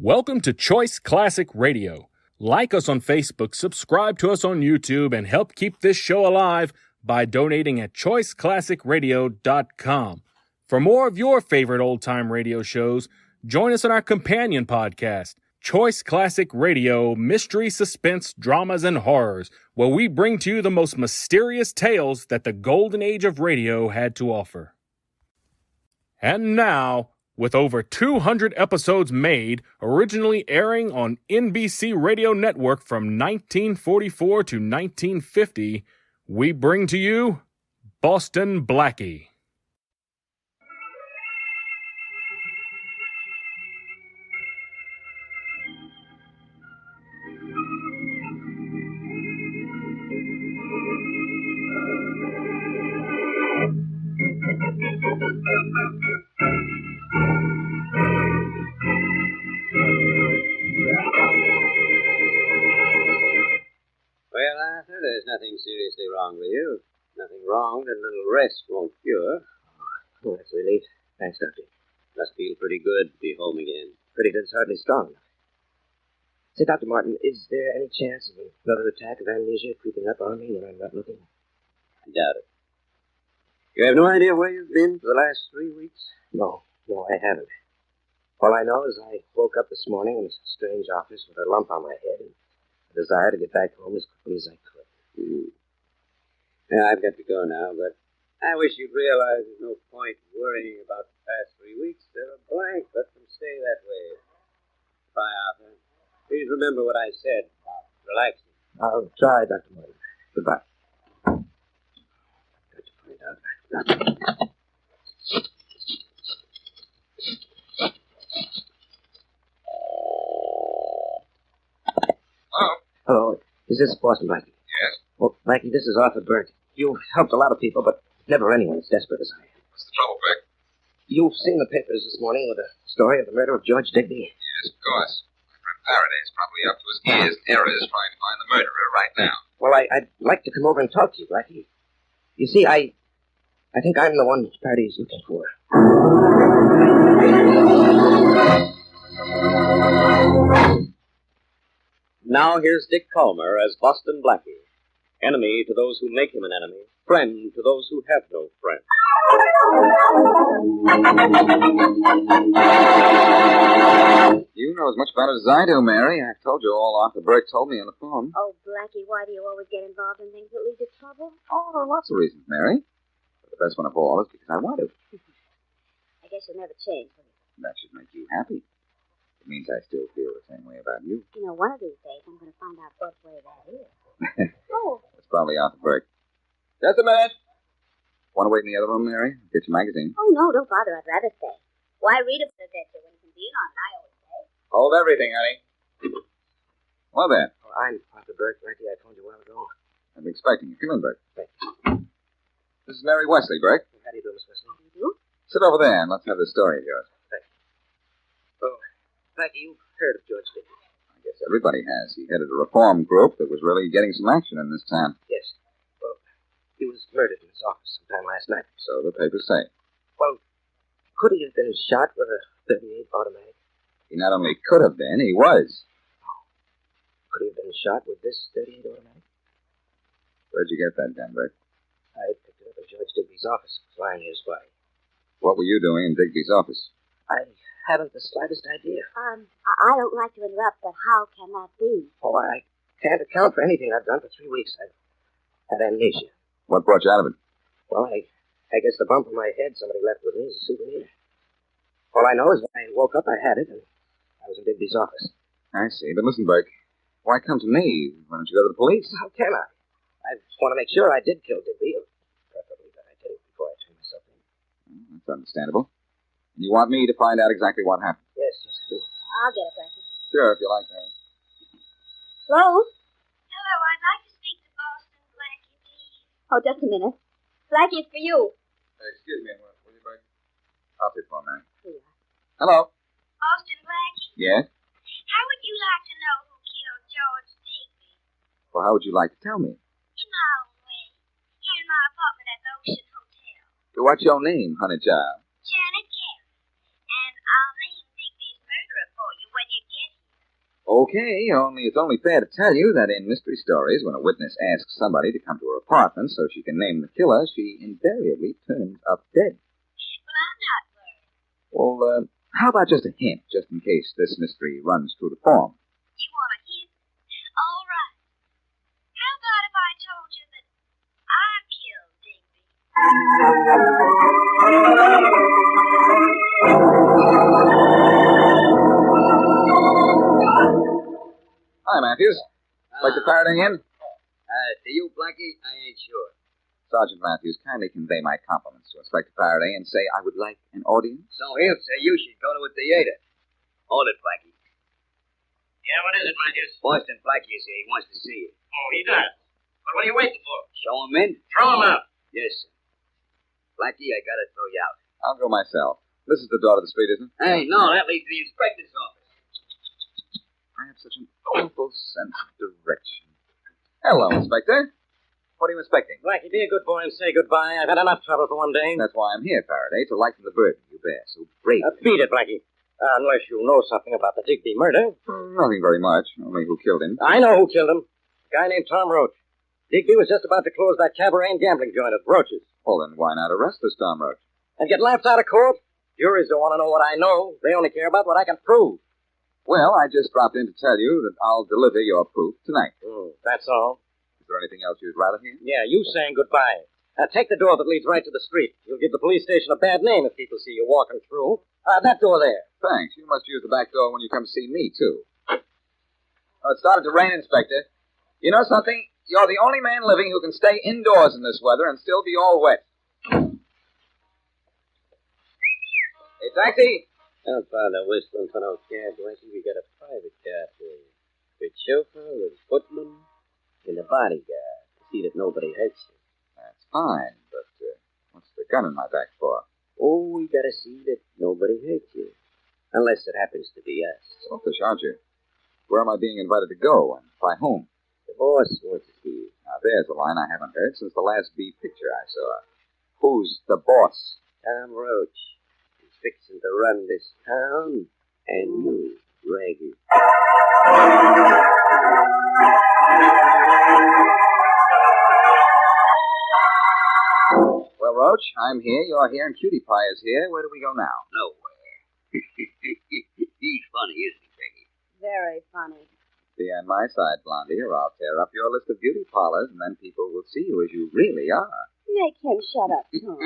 Welcome to Choice Classic Radio. Like us on Facebook, subscribe to us on YouTube, and help keep this show alive by donating at choiceclassicradio.com. For more of your favorite old-time radio shows, join us on our companion podcast, Choice Classic Radio, Mystery, Suspense, Dramas, and Horrors, where we bring to you the most mysterious tales that the golden age of radio had to offer. And now, with over 200 episodes made, originally airing on NBC Radio Network from 1944 to 1950, we bring to you Boston Blackie. Well, Arthur, there's nothing seriously wrong with you. Nothing wrong that a little rest won't cure. Oh, that's a relief. Thanks, Doctor. Must feel pretty good to be home again. Pretty good's hardly strong enough. Say, Dr. Martin, is there any chance of another attack of amnesia creeping up on me when I'm not looking? I doubt it. You have no idea where you've been for the last 3 weeks? No, I haven't. All I know is I woke up this morning in a strange office with a lump on my head and a desire to get back home as quickly as I could. Yeah, I've got to go now, but I wish you'd realize there's no point worrying about the past 3 weeks. They're a blank. Let them stay that way. Bye, Arthur. Please remember what I said about relaxing. I'll try, Dr. Martin. Goodbye. Got to find out. Hello. Is this Boston Blackie? Yes. Well, Blackie, this is Arthur Burke. You've helped a lot of people, but never anyone as desperate as I am. What's the trouble, Beck? You've seen the papers this morning with a story of the murder of George Digby. Yes, of course. My friend Faraday's probably up to his ears in errors trying to find the murderer right now. Well, I'd like to come over and talk to you, Blackie. You see, I think I'm the one Faraday's looking for. Now here's Dick Calmer as Boston Blackie. Enemy to those who make him an enemy. Friend to those who have no friend. You know as much about it as I do, Mary. I've told you all Arthur Burke told me on the phone. Oh, Blackie, why do you always get involved in things that lead to trouble? Oh, there are lots of reasons, Mary. But the best one of all is because I want to. I guess you'll never change, will you? That should make you happy. It means I still feel the same way about you. You know, one of these days I'm going to find out what way that is. Oh. That's probably Arthur Burke. Just a minute. Want to wait in the other room, Mary? Get your magazine. Oh, no, don't bother. I'd rather stay. Why read about adventure when you can be in on it, I always say. Hold everything, honey. Well, then. Well, I'm Arthur Burke, Blackie. I phoned you a while ago. I'm expecting you. Come in, Burke. Thank you. This is Mary Wesley, Burke. How do you do, Miss Wesley? You do? Sit over there and let's have this story of yours. Oh, Blackie, you've heard of George Digby. I guess everybody has. He headed a reform group that was really getting some action in this town. Yes. Well, he was murdered in his office sometime last night. So the papers say. Well, could he have been shot with a .38 automatic? He not only could have been, he was. Could he have been shot with this .38 automatic? Where'd you get that gun, Burke? I picked it up at George Digby's office. It was lying near his body. What were you doing in Digby's office? I haven't the slightest idea. I don't like to interrupt, but how can that be? Oh, I can't account for anything I've done for 3 weeks. I've had amnesia. What brought you out of it? Well, I guess the bump on my head somebody left with me is a souvenir. All I know is when I woke up, I had it, and I was in Digby's office. I see. But listen, Burke, why come to me? Why don't you go to the police? How can I? I just want to make sure I did kill Digby, or preferably that I did it before I turned myself in. That's understandable. And you want me to find out exactly what happened? Yes, I do. I'll get it, Blackie. Sure, if you like, Mary. Hello? Hello, I'd like to speak to Boston Blackie, please. Oh, just a minute. Blackie, it's for you. Excuse me, will you, Burke? I'll take phone, Mary. Here you are. Hello? Boston Blackie, Yes? how would you like to know who killed George Digby? Well, how would you like to tell me? In my own way. Here in my apartment at the Ocean Hotel. What's your name, honey child? Janet Carey. And I'll name Digby's murderer for you when you get Okay, only it's only fair to tell you that in mystery stories, when a witness asks somebody to come to her apartment so she can name the killer, she invariably turns up dead. But I'm not worried. Well, how about just a hint, just in case this mystery runs true to form? You want a hint? All right. How about if I told you that I killed Digby? Hi, Matthews. Like the Faraday in? To you, Blackie, I ain't sure. Sergeant Matthews, kindly convey my compliments to Inspector Faraday and say I would like an audience. So he'll say you should go to a theater. Hold it, Blackie. Yeah, what is it, Matthews? Boston Blackie is here. He wants to see you. Oh, he does. But what are you waiting for? Show him in? Throw him out. Yes, sir. Blackie, I gotta throw you out. I'll go myself. This is the door to the street, isn't it? Hey, no, that leads to the inspector's office. I have such an awful sense of direction. Hello, Inspector. What are you inspecting? Blackie, be a good boy and say goodbye. I've had enough trouble for one day. That's why I'm here, Faraday, to lighten the burden you bear so bravely. Beat it, Blackie. Unless you know something about the Digby murder. Nothing very much, only who killed him. I know who killed him. A guy named Tom Roach. Digby was just about to close that cabaret and gambling joint at Roach's. Well, then why not arrest this Tom Roach? And get laughed out of court? Juries don't want to know what I know. They only care about what I can prove. Well, I just dropped in to tell you that I'll deliver your proof tonight. That's all. Is there anything else you'd rather hear? Yeah, you saying goodbye. Take the door that leads right to the street. You'll give the police station a bad name if people see you walking through. That door there. Thanks. You must use the back door when you come to see me, too. Oh, it started to rain, Inspector. You know something? You're the only man living who can stay indoors in this weather and still be all wet. Hey, taxi! Don't bother whistling for no cab, Blackie. We got a private car for you. With chauffeur, with footman, and a bodyguard to see that nobody hurts you. That's fine, but what's the gun in my back for? Oh, we gotta see that nobody hurts you. Unless it happens to be us. Selfish, aren't you? Where am I being invited to go, and by whom? The boss wants to see you. Now, there's a line I haven't heard since the last B picture I saw. Who's the boss? Tom Roach. He's fixing to run this town, and you, Raggy. Well, Roach, I'm here, you're here, and Cutie Pie is here. Where do we go now? Nowhere. He's funny, isn't he, Raggy? Very funny. Be on my side, Blondie, or I'll tear up your list of beauty parlors, and then people will see you as you really are. Make him shut up, Tom.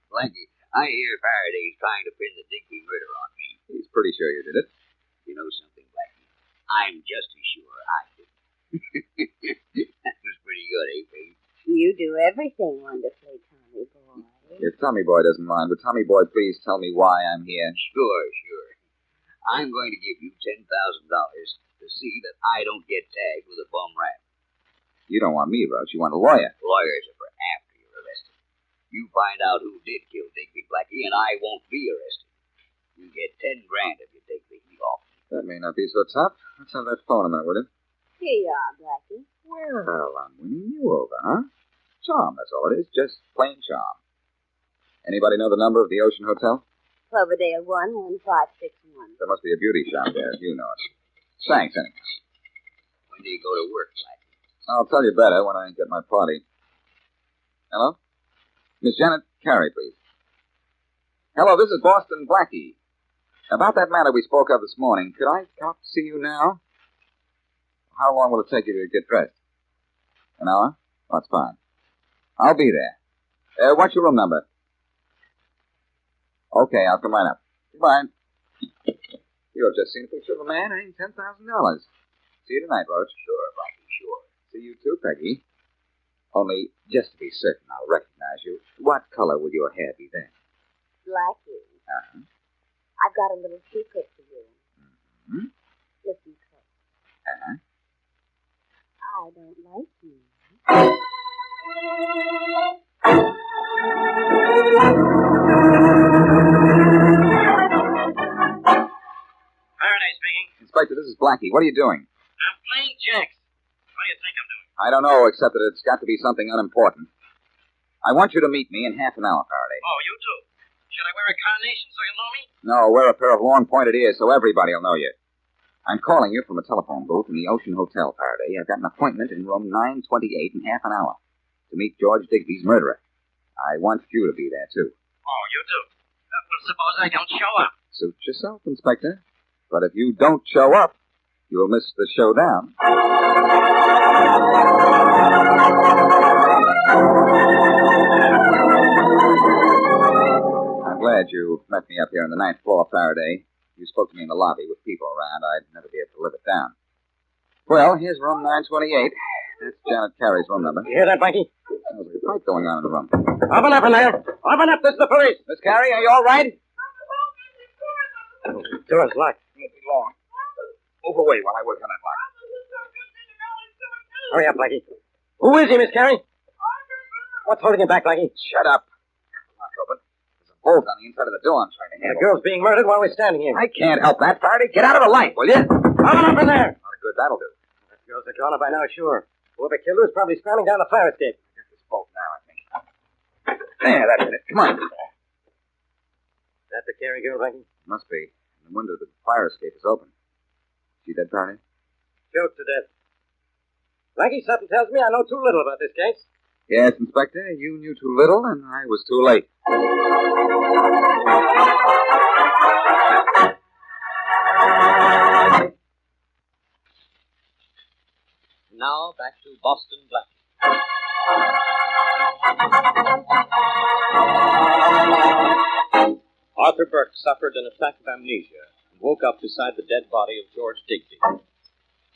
Blackie, I hear Faraday's trying to pin the Digby murder on me. He's pretty sure you did it. You know something, Blackie? I'm just as sure I did. That was pretty good, eh, babe? You do everything wonderfully, Tommy boy. If Tommy Boy doesn't mind, would Tommy Boy please tell me why I'm here? Sure. I'm going to give you $10,000 to see that I don't get tagged with a bum rap. You don't want me, Roach. You want a lawyer. Lawyers are for after you're arrested. You find out who did kill Digby, Blackie, and I won't be arrested. You get $10,000 if you take the heat off. That may not be so tough. Let's have that phone a minute, will you? Here you are, Blackie. Well, I'm winning you over, huh? Charm, that's all it is. Just plain charm. Anybody know the number of the Ocean Hotel? Cloverdale 11561. There must be a beauty shop there, if you know it. Thanks, anyhow. When do you go to work, Blackie? I'll tell you better when I get my party. Hello? Miss Janet Carey, please. Hello, this is Boston Blackie. About that matter we spoke of this morning, could I come to see you now? How long will it take you to get dressed? An hour? That's fine. I'll be there. What's your room number? Okay, I'll come right up. Goodbye. You have just seen a picture of a man earning $10,000. See you tonight, Roach. Sure, Blackie, sure. See you too, Peggy. Only, just to be certain I'll recognize you, what color will your hair be then? Blackie. Uh-huh. I've got a little secret for you. Hmm? Listen close. Uh-huh. I don't like you. Faraday speaking. Inspector, this is Blackie. What are you doing? I'm playing jacks. What do you think I'm doing? I don't know, except that it's got to be something unimportant. I want you to meet me in half an hour, Faraday. Oh, you too. Should I wear a carnation so you'll know me? No, wear a pair of long-pointed ears so everybody will know you. I'm calling you from a telephone booth in the Ocean Hotel, Faraday. I've got an appointment in room 928 in half an hour to meet George Digby's murderer. I want you to be there, too. Oh, you do? Well, suppose I don't show up. Suit yourself, Inspector. But if you don't show up, you'll miss the showdown. I'm glad you met me up here on the 9th floor, Faraday. You spoke to me in the lobby with people around. I'd never be able to live it down. Well, here's room 928. That's Janet Carey's room number. You hear that, Blackie? Sounds like a fight going on in the room. Open up in there. Open up. This is the police. Miss Carey, are you all right? Door's locked. Won't be long. Move away while I work on that lock. Hurry up, Blackie. Who is he, Miss Carey? What's holding him back, Blackie? Shut up. Lock open. There's a bolt on the inside of the door I'm trying to The handle. girl's being murdered while we're standing here. I can't help that, Faraday. Get out of the light, will you? Open up in there. Not a good, that'll do. That girl's a goner by now, sure. Whoever killed her is probably scrambling down the fire escape. Get this bolt now, I think. There, that's it. Come on. Is that the Carey girl, Blackie? Must be. The window of the fire escape is open. See that, Faraday? Choked to death. Blackie, something tells me I know too little about this case. Yes, Inspector. You knew too little, and I was too late. Now, back to Boston Blackie. Arthur Burke suffered an attack of amnesia and woke up beside the dead body of George Digby.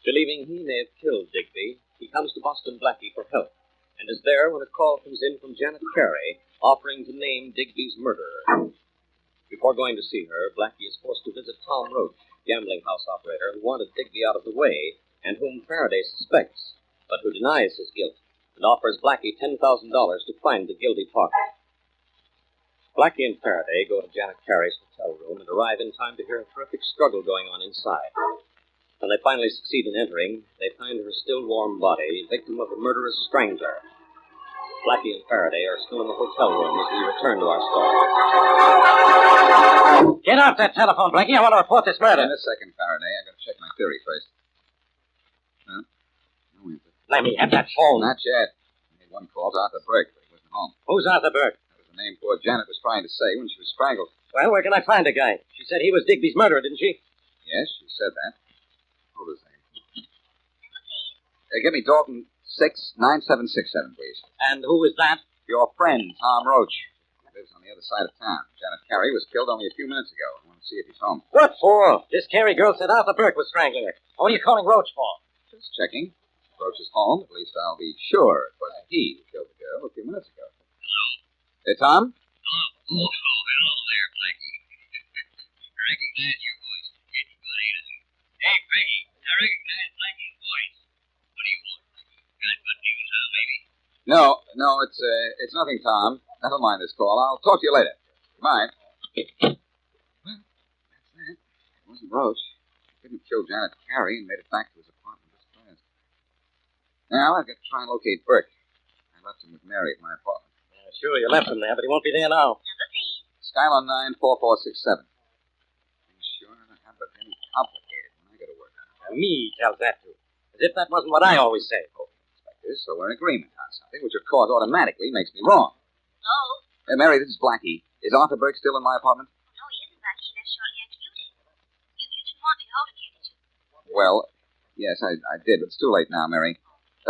Believing he may have killed Digby, he comes to Boston Blackie for help and is there when a call comes in from Janet Carey offering to name Digby's murderer. Before going to see her, Blackie is forced to visit Tom Roach, gambling house operator who wanted Digby out of the way and whom Faraday suspects, but who denies his guilt and offers Blackie $10,000 to find the guilty party. Blackie and Faraday go to Janet Carey's hotel room and arrive in time to hear a terrific struggle going on inside. When they finally succeed in entering, they find her still warm body, victim of a murderous strangler. Blackie and Faraday are still in the hotel room as we return to our story. Get off that telephone, Blackie. I want to report this murder. In a second, Faraday. I've got to check my theory first. Huh? No answer. Let me have that phone. Not yet. I made one call to Arthur Burke, but he wasn't home. Who's Arthur Burke? That was the name poor Janet was trying to say when she was strangled. Well, where can I find the guy? She said he was Digby's murderer, didn't she? Yes, she said that. Hold his name. Give me Dalton 69767, please. And who was that? Your friend, Tom Roach. He lives on the other side of town. Janet Carey was killed only a few minutes ago. I want to see if he's home. What for? This Carey girl said Arthur Burke was strangling her. What are you calling Roach for? Just checking. If Roach is home, at least I'll be sure it was he who killed the girl a few minutes ago. Hey, Tom? Hello there, Blackie. I recognize your voice. Getting good, ain't it? Hey, Peggy, I recognize Blackie's voice. What do you want? Got good news, huh, maybe? No, it's nothing, Tom. Never mind this call. I'll talk to you later. Goodbye. Well, that's that. It wasn't Roach. He couldn't have killed Janet Carey and made it back to his apartment this fast. Now I've got to try and locate Burke. I left him with Mary at my apartment. Sure, you left him there, but he won't be there now. Skyline 94467. Things sure have been any complicated when I go to work on it. Me tells that to. As if that wasn't what I always say. Okay, Inspector, so we're in agreement on something which, of course, automatically makes me wrong. No. Hey, Mary, this is Blackie. Is Arthur Burke still in my apartment? No, he isn't, Blackie. He left shortly after you did. You didn't want me to hold him here, did you? Well, yes, I did, but it's too late now, Mary.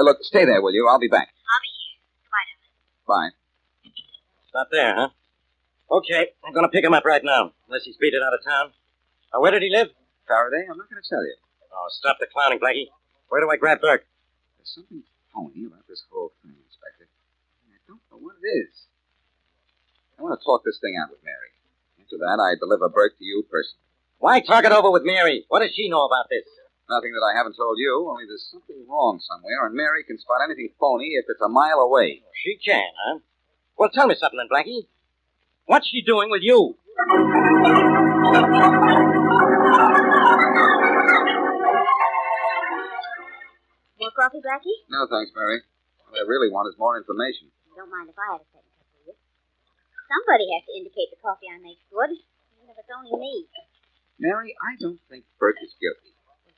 Look, stay there, will you? I'll be back. I'll be here. Goodbye, darling. Bye. Not there, huh? Okay, I'm going to pick him up right now, unless he's beat it out of town. Now, where did he live? Faraday, I'm not going to tell you. Oh, stop the clowning, Blackie. Where do I grab Burke? There's something phony about this whole thing, Inspector. I don't know what it is. I want to talk this thing out with Mary. After that, I deliver Burke to you personally. Why talk it over with Mary? What does she know about this? Nothing that I haven't told you, only there's something wrong somewhere, and Mary can spot anything phony if it's a mile away. She can, huh? Well, tell me something then, Blackie. What's she doing with you? More coffee, Blackie? No, thanks, Mary. What I really want is more information. Don't mind if I had a second cup of you. Somebody has to indicate the coffee I make's good, even if it's only me. Mary, I don't think Burke is guilty.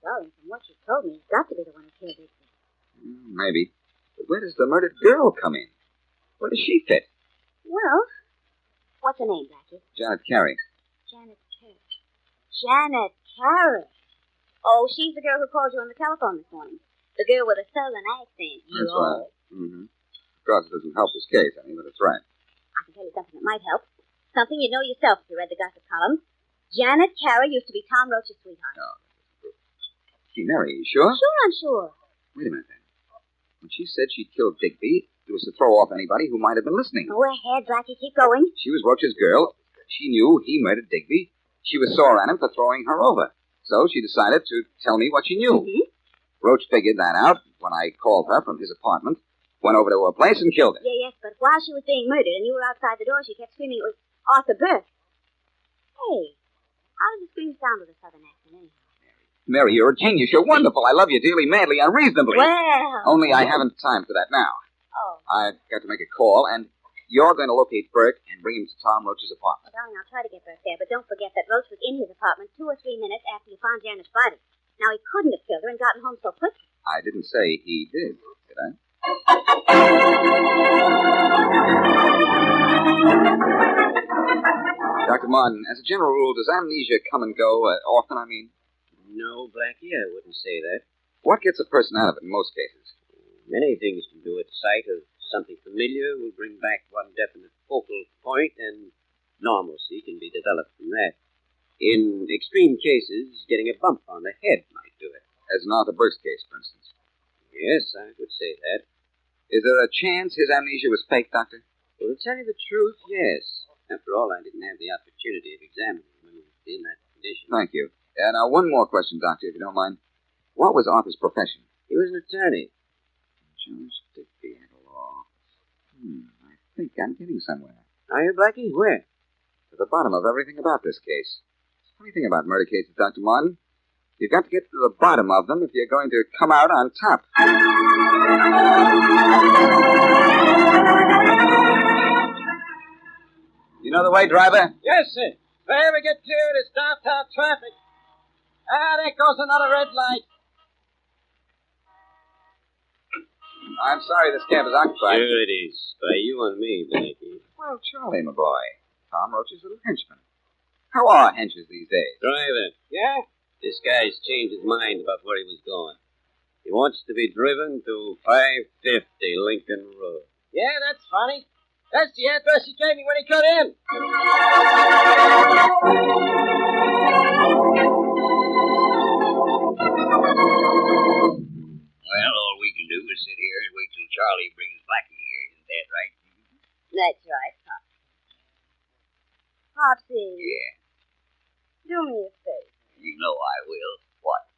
Darling, from what you told me, he's got to be the one who killed Dixie. Maybe. But where does the murdered girl come in? Where does she fit? Well, what's her name, Blackie? Janet Carey. Janet Carey. Janet Carey. Oh, she's the girl who called you on the telephone this morning. The girl with a southern accent. That's right. Mm-hmm. Of course, it doesn't help this case, honey, but it's right. I can tell you something that might help. Something you know yourself if you read the gossip column. Janet Carey used to be Tom Roach's sweetheart. No. Gee, Mary, you sure? Sure, I'm sure. Wait a minute, then. When she said she'd killed Digby, it was to throw off anybody who might have been listening. Go ahead, Blackie. Keep going. She was Roach's girl. She knew he murdered Digby. She was sore at him for throwing her over. So she decided to tell me what she knew. Mm-hmm. Roach figured that out when I called her from his apartment, went over to her place and killed her. Yeah, yes, but while she was being murdered and you were outside the door, she kept screaming it was Arthur Burke. Hey, how does the scream sound with a southern accent anyhow? Mary, you're a genius. You're wonderful. I love you dearly, madly, unreasonably. Well... Only I haven't time for that now. Oh. I've got to make a call, and you're going to locate Burke and bring him to Tom Roach's apartment. Well, darling, I'll try to get Burke there, but don't forget that Roach was in his apartment 2 or 3 minutes after you found Janet's body. Now, he couldn't have killed her and gotten home so quickly. I didn't say he did I? Dr. Martin, as a general rule, does amnesia come and go often, I mean? No, Blackie, I wouldn't say that. What gets a person out of it in most cases? Many things can do it. Sight of something familiar will bring back one definite focal point, and normalcy can be developed from that. In extreme cases, getting a bump on the head might do it. As in Arthur Burke's case, for instance. Yes, I would say that. Is there a chance his amnesia was fake, Doctor? Well, to tell you the truth, yes. After all, I didn't have the opportunity of examining him when he was in that condition. Thank you. Now, one more question, Doctor, if you don't mind. What was Arthur's profession? He was an attorney. George Digby had a law. I think I'm getting somewhere. Are you, Blackie? Where? To the bottom of everything about this case. Funny thing about murder cases, Dr. Martin. You've got to get to the bottom of them if you're going to come out on top. You know the way, driver? Yes, sir. If I ever get clear of this downtown traffic. There goes another red light. I'm sorry this cab is occupied. Sure it is. By you and me, Blackie. Well, Charlie, my boy. Tom Roach's little henchman. How are henches these days? Driver. Yeah? This guy's changed his mind about where he was going. He wants to be driven to 550 Lincoln Road. Yeah, that's funny. That's the address he gave me when he got in. Well, all we can do is sit here and wait till Charlie brings Blackie here. Isn't that right? That's right, Popsy. Popsy. Yeah. Do me a favor. You know I will. What?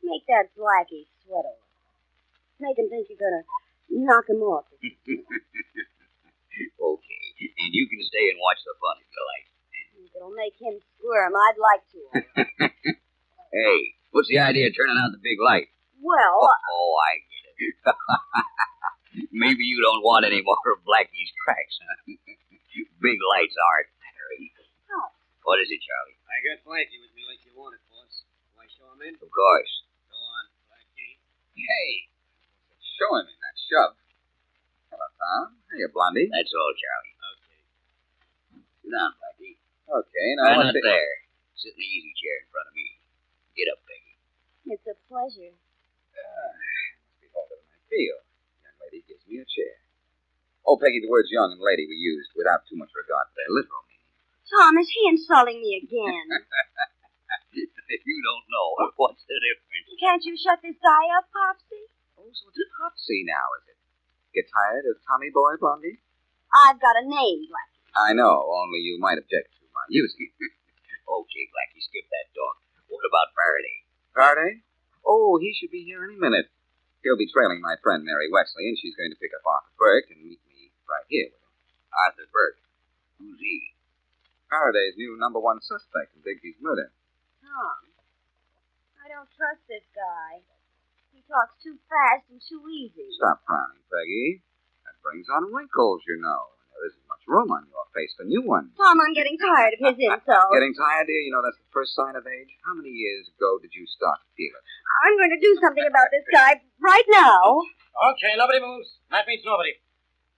Make that Blackie sweat a little. Make him think you're gonna knock him off. Okay. And you can stay and watch the fun if you like. If it'll make him squirm, I'd like to. Hey, what's the idea of turning out the big light? Well, Oh, I get it. Maybe you don't want any more of Blackie's cracks, huh? Big lights aren't flattering. Oh. What is it, Charlie? I got Blackie with me like you wanted, boss. Will I show him in? Of course. Go on, Blackie. Hey, show him in that shove. Hello, Tom. Hiya, Blondie. That's all, Charlie. Okay. Sit down, Blackie. Okay, Now, now not there. Sit in the easy chair in front of me. Get up, Peggy. it's a pleasure. Must be older than I feel. Young lady gives me a chair. Oh, Peggy, the words young and lady were used without too much regard for their literal meaning. Tom, is he insulting me again? If you don't know, what's the difference? Can't you shut this guy up, Popsy? Oh, so it's Popsy now, is it? Get tired of Tommy Boy, Blondie? I've got a name, Blackie. I know, only you might object to my using it. Okay, Blackie, skip that talk. What about Faraday? Faraday? Oh, he should be here any minute. He'll be trailing my friend Mary Wexley, and she's going to pick up Arthur Burke and meet me right here with him. Arthur Burke. Who's he? Faraday's new #1 suspect in Digby's murder. Tom, I don't trust this guy. He talks too fast and too easy. Stop frowning, Peggy. That brings on wrinkles, you know, and there isn't much much room on your face for new ones. Tom, I'm getting tired of his insults. Getting tired, dear? You know that's the first sign of age. How many years ago did you start to feel it? I'm going to do something about this guy right now. Okay, nobody moves. That means nobody.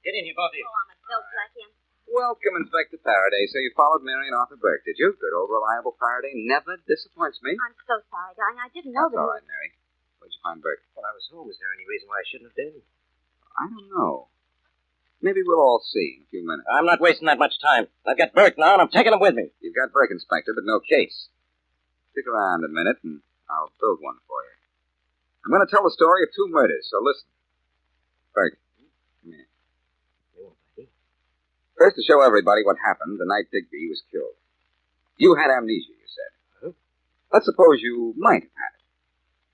Get in here, both of you. Oh, I'm a dope, Blackie. Welcome, Inspector Faraday. So you followed Mary and Arthur Burke, did you? Good old reliable Faraday. Never disappoints me. I'm so sorry, darling. I didn't know That's all right, Mary. Where'd you find Burke? Well, I was home. Is there any reason why I shouldn't have been? I don't know. Maybe we'll all see in a few minutes. I'm not wasting that much time. I've got Burke now, and I'm taking him with me. You've got Burke, Inspector, but no case. Stick around a minute, and I'll build one for you. I'm going to tell the story of two murders, so listen. Burke, come here. First, to show everybody what happened the night Digby was killed. You had amnesia, you said. Huh? Let's suppose you might have had it.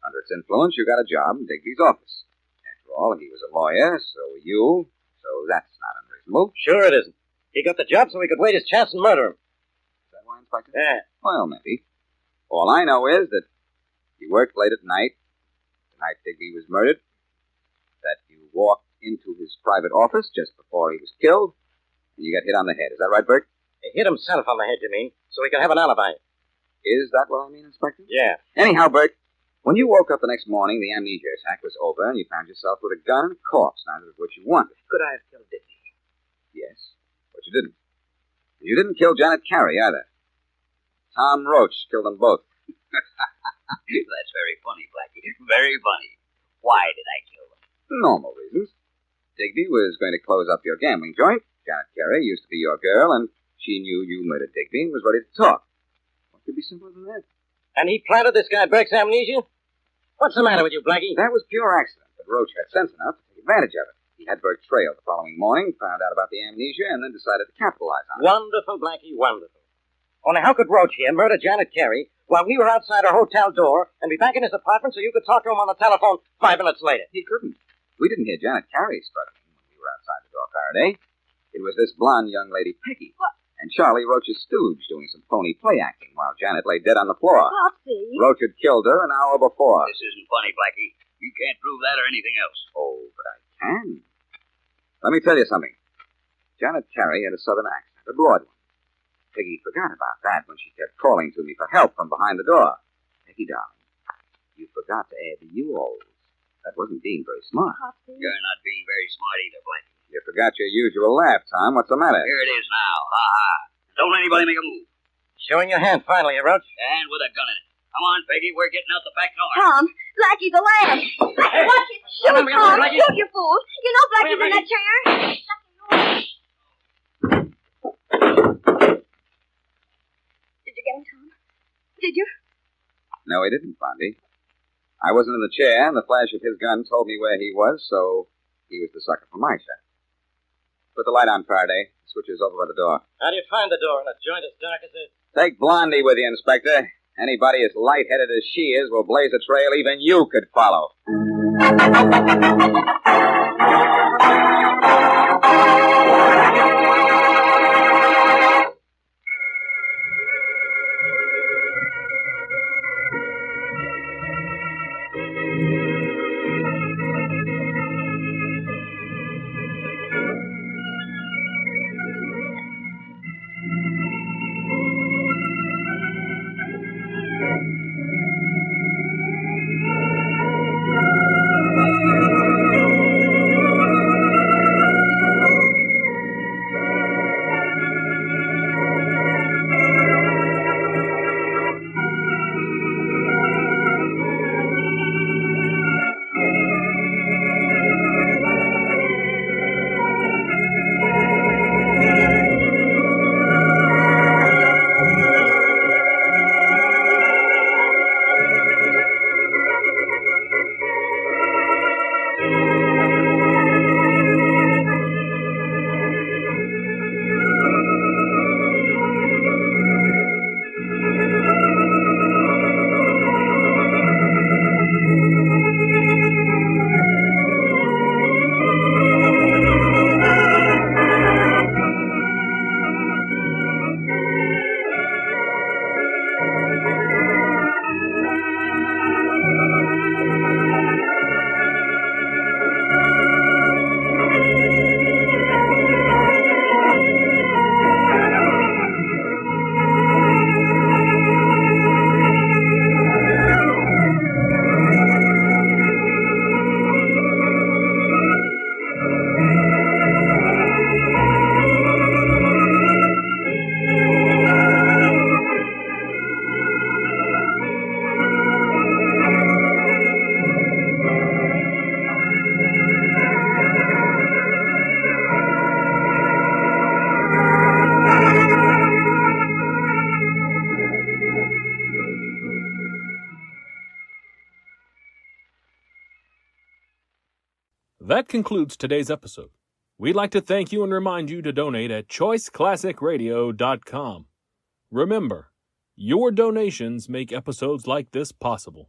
Under its influence, you got a job in Digby's office. After all, he was a lawyer, so were you, so that's not unreasonable. Sure it isn't. He got the job so he could wait his chance and murder him. Is that why, Inspector? Yeah. Well, maybe. All I know is that you worked late at night, the night Digby was murdered, that you walked into his private office just before he was killed, and you got hit on the head. Is that right, Burke? He hit himself on the head, you mean, so he could have an alibi. Is that what I mean, Inspector? Yeah. Anyhow, Burke, when you woke up the next morning, the amnesia attack was over, and you found yourself with a gun and a corpse, neither of which you wanted. Could I have killed Digby? Yes, but you didn't. You didn't kill Janet Carey, either. Tom Roach killed them both. That's very funny, Blackie. Very funny. Why did I kill them? Normal reasons. Digby was going to close up your gambling joint. Janet Carey used to be your girl, and she knew you murdered Digby and was ready to talk. What could be simpler than that? And he planted this guy Burke's amnesia? What's the matter with you, Blackie? That was pure accident, but Roach had sense enough to take advantage of it. He had Burke trailed the following morning, found out about the amnesia, and then decided to capitalize on it. Wonderful, Blackie, wonderful. Only how could Roach here murder Janet Carey while we were outside our hotel door and be back in his apartment so you could talk to him on the telephone 5 minutes later? He couldn't. We didn't hear Janet Carey struggling when we were outside the door, Faraday. It was this blonde young lady, Peggy. What? And Charlie Roach's stooge doing some phony play acting while Janet lay dead on the floor. Popsy. Roach had killed her an hour before. This isn't funny, Blackie. You can't prove that or anything else. Oh, but I can. Let me tell you something. Janet Carey had a southern accent, a broad one. Peggy forgot about that when she kept calling to me for help from behind the door. Peggy, darling, you forgot to add the U-O's. That wasn't being very smart. Popsy. You're not being very smart either, Blackie. You forgot your usual laugh, Tom. What's the matter? Here it is now. Ha-ha. Don't let anybody make a move. Showing your hand finally, Roach. And with a gun in it. Come on, Peggy. We're getting out the back door. Tom, Blackie's a lamb. Watch it. Shoot, Come on, Tom. Blackie. Shoot, you fool. You know Blackie's in that chair. Did you get him, Tom? Did you? No, he didn't, Blondie. I wasn't in the chair, and the flash of his gun told me where he was, so he was the sucker for my shot. Put the light on, Faraday. The switch is over by the door. How do you find the door in a joint as dark as this? Take Blondie with you, Inspector. Anybody as light-headed as she is will blaze a trail even you could follow. That concludes today's episode. We'd like to thank you and remind you to donate at choiceclassicradio.com. Remember, your donations make episodes like this possible.